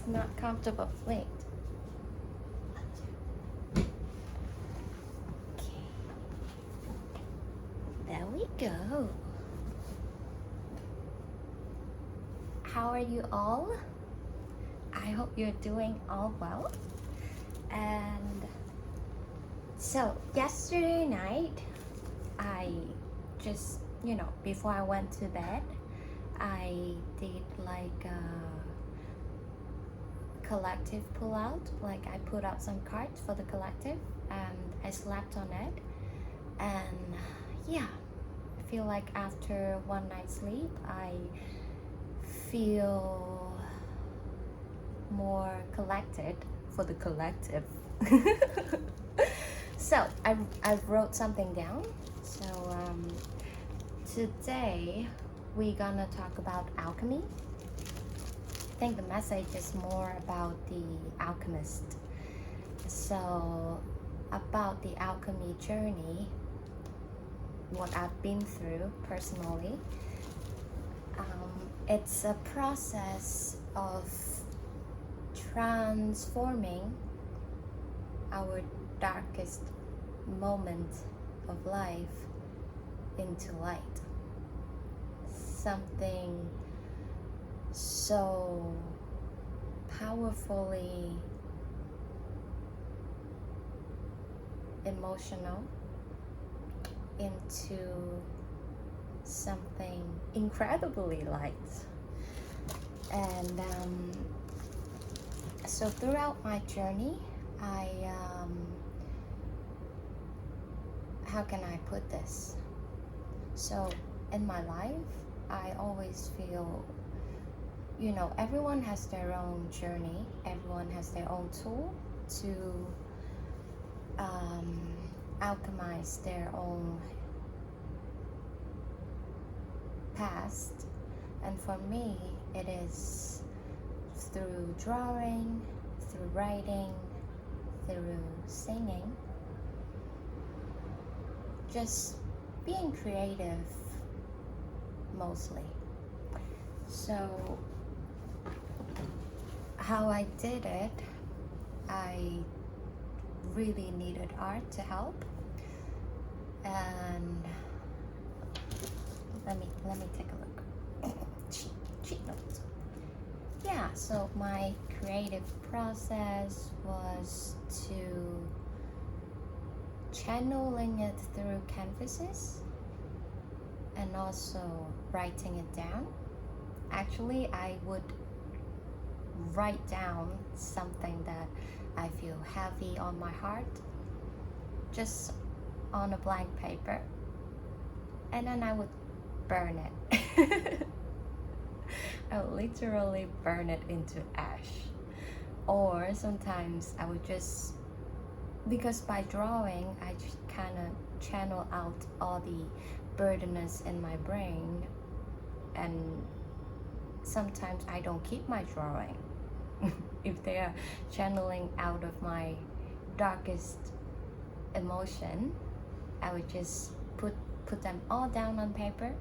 not comfortable. Wait. Okay. There we go. How are you all? I hope you're doing all well. And so yesterday night, I just, before I went to bed, I did like a collective pullout. Like I put out some cards for the collective and I slept on it. And yeah, I feel like after one night's sleep, I feel more collected for the collective. So I wrote something down. So today we're gonna talk about alchemy. I think the message is more about the alchemist. So about the alchemy journey, what I've been through personally. It's a process of transforming our darkest moment of life into light. Something so powerfully emotional into something incredibly light. And so throughout my journey, how can I put this? So in my life, I always feel, everyone has their own journey, everyone has their own tool to alchemize their own past. And for me, it is through drawing, through writing, through singing, just being creative mostly. So how I did it, I really needed art to help. And let me take a look. Cheat notes. Yeah, so my creative process was to channeling it through canvases and also writing it down. Actually, I would write down something that I feel heavy on my heart just on a blank paper, and then I would burn it. I would literally burn it into ash. Or sometimes I would just, because by drawing I just kind of channel out all the burdenness in my brain, and sometimes I don't keep my drawing if they are channeling out of my darkest emotion. I would just put them all down on paper,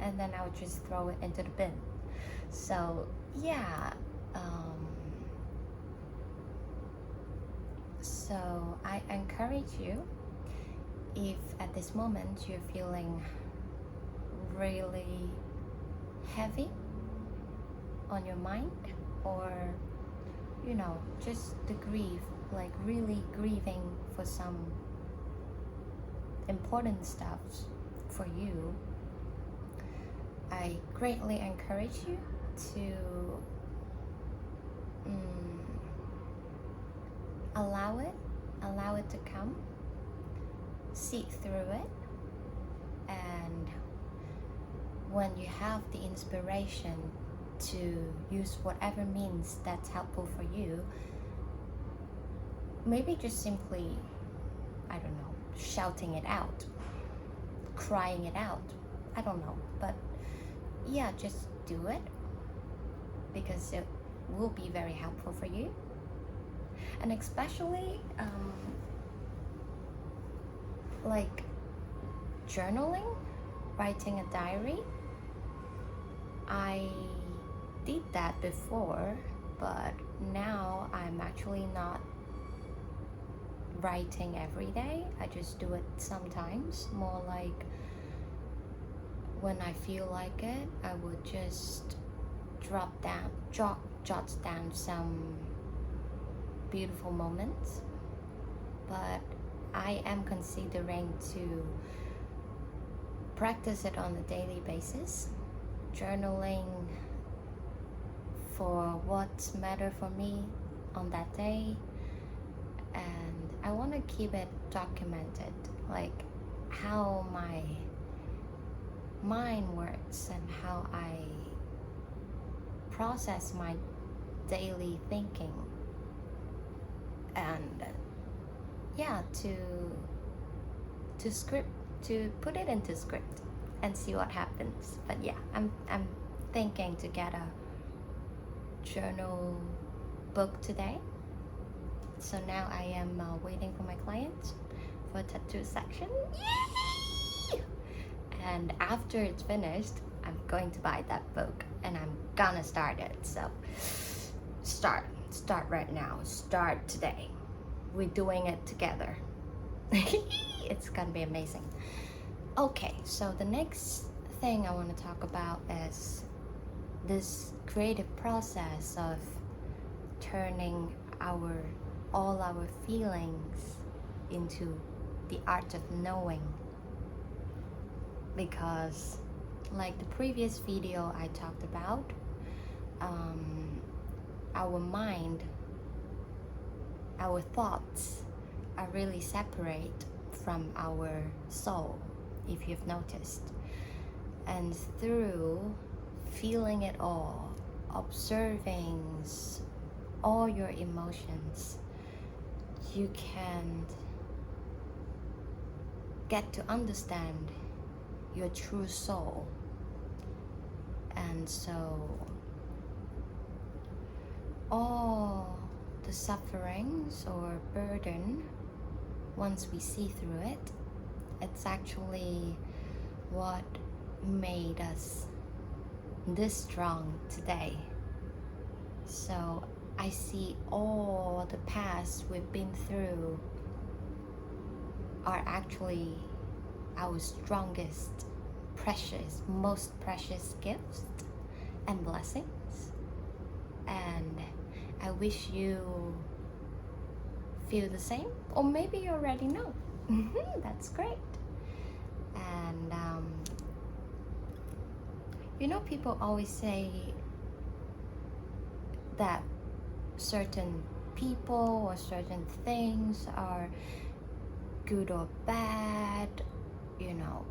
and then I would just throw it into the bin. So yeah, so I encourage you, if at this moment you're feeling really heavy on your mind, or just the grief, like really grieving for some important stuff for you, I greatly encourage you to allow it to come, see through it, and when you have the inspiration to use whatever means that's helpful for you, maybe just simply, I don't know, shouting it out, crying it out, I don't know, but yeah, just do it, because it will be very helpful for you. And especially like journaling, writing a diary. I did that before, but now I'm actually not writing every day. I just do it sometimes, more like when I feel like it, I would just jot down some beautiful moments. But I am considering to practice it on a daily basis, journaling for what mattered for me on that day, and I want to keep it documented, like how my mind works and how I process my daily thinking, and yeah, to put it into script and see what happens. But yeah, I'm thinking to get a journal book today. So now I am waiting for my client for a tattoo section. Yay! And after it's finished, I'm going to buy that book and I'm gonna start it. So start right now, start today. We're doing it together. It's gonna be amazing. Okay, so the next thing I want to talk about is this creative process of turning all our feelings into the art of knowing. Because like the previous video I talked about, our mind, our thoughts are really separate from our soul, if you've noticed. And through feeling it all, observing all your emotions, you can get to understand your true soul. And so all the sufferings or burden, once we see through it, it's actually what made us this strong today. So I see all the past we've been through are actually our strongest, precious, most precious gifts and blessings. And I wish you feel the same, or maybe you already know. That's great. And you know, people always say that certain people or certain things are good or bad, you know,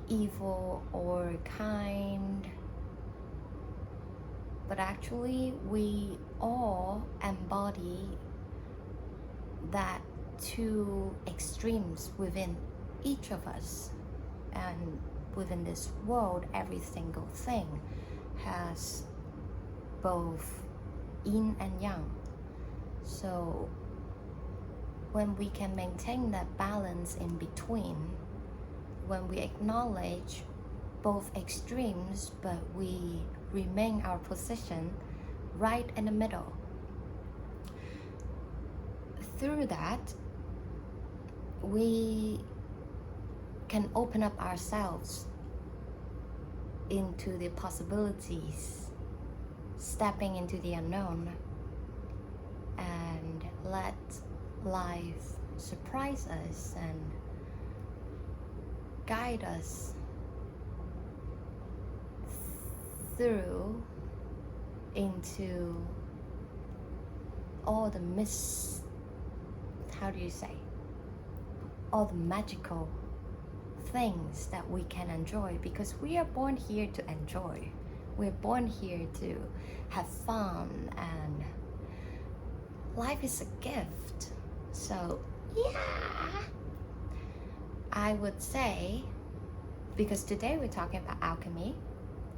evil or kind. But actually we all embody that two extremes within each of us. And within this world, every single thing has both yin and yang. So when we can maintain that balance in between, when we acknowledge both extremes but we remain our position right in the middle, through that we can open up ourselves into the possibilities, stepping into the unknown, and let life surprise us and guide us through into all the all the magical things that we can enjoy, because we are born here to enjoy. We're born here to have fun, and life is a gift. So yeah, I would say, because today we're talking about alchemy,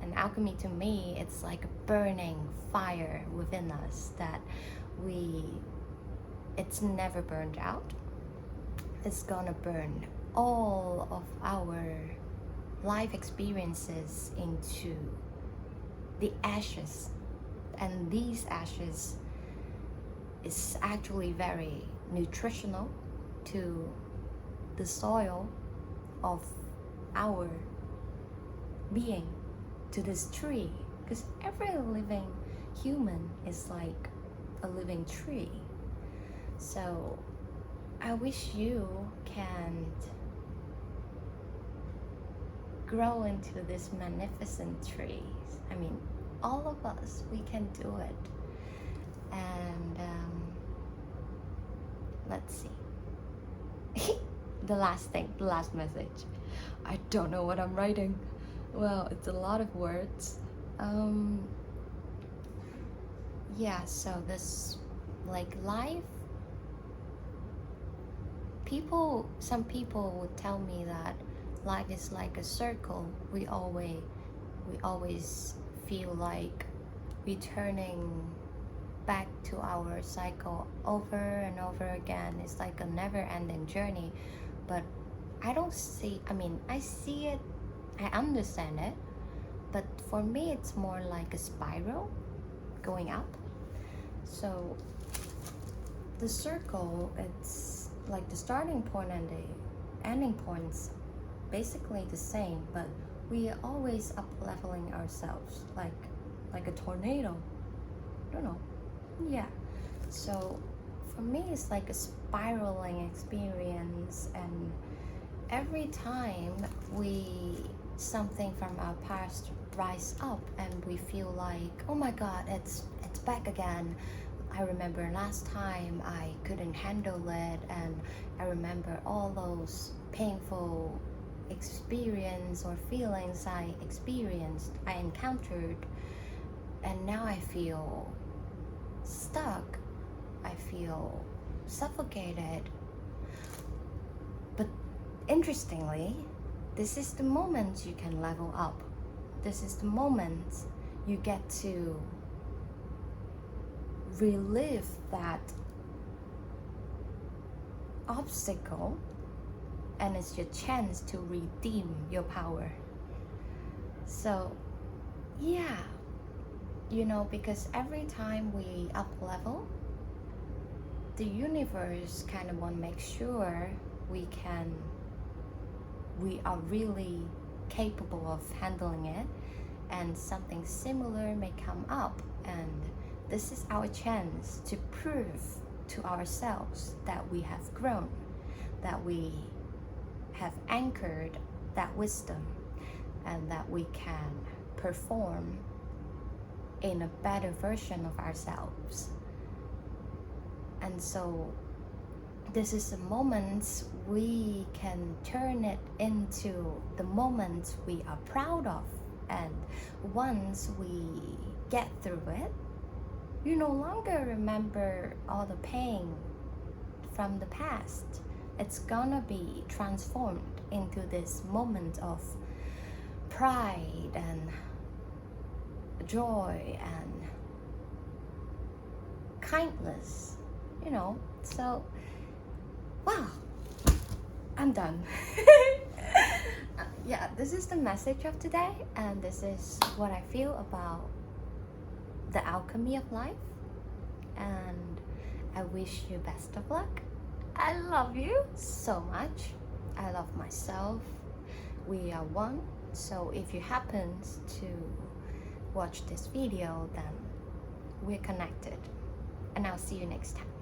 and alchemy to me, it's like a burning fire within us that it's never burned out. It's gonna burn all of our life experiences into the ashes And these ashes is actually very nutritional to the soil of our being, to this tree, because every living human is like a living tree. So I wish you can grow into this magnificent tree. I mean, all of us, we can do it. And let's see. The last thing, the last message. I don't know what I'm writing. Well, it's a lot of words. Yeah, so this, like, life, some people would tell me that life is like a circle. We always feel like returning back to our cycle over and over again. It's like a never-ending journey. But I see it, I understand it, but for me it's more like a spiral going up. So the circle, it's like the starting point and the ending point's basically the same, but we are always up leveling ourselves like a tornado. I don't know. Yeah. So for me it's like a spiraling experience, and every time something from our past rise up and we feel like, oh my god, it's back again. I remember last time I couldn't handle it, and I remember all those painful experience or feelings I encountered, and now I feel stuck, I feel suffocated. But interestingly, this is the moment you can level up. This is the moment you get to relive that obstacle, and it's your chance to redeem your power. So yeah, because every time we up level, the universe kind of want to make sure we are really capable of handling it, and something similar may come up, and this is our chance to prove to ourselves that we have grown, that we have anchored that wisdom, and that we can perform in a better version of ourselves. And so this is the moments we can turn it into the moments we are proud of. And once we get through it, you no longer remember all the pain from the past. It's gonna be transformed into this moment of pride and joy and kindness, So, wow, I'm done. Yeah, this is the message of today, and this is what I feel about the alchemy of life. And I wish you best of luck. I love you so much. I love myself. We are one. So if you happen to watch this video, then we're connected. And I'll see you next time.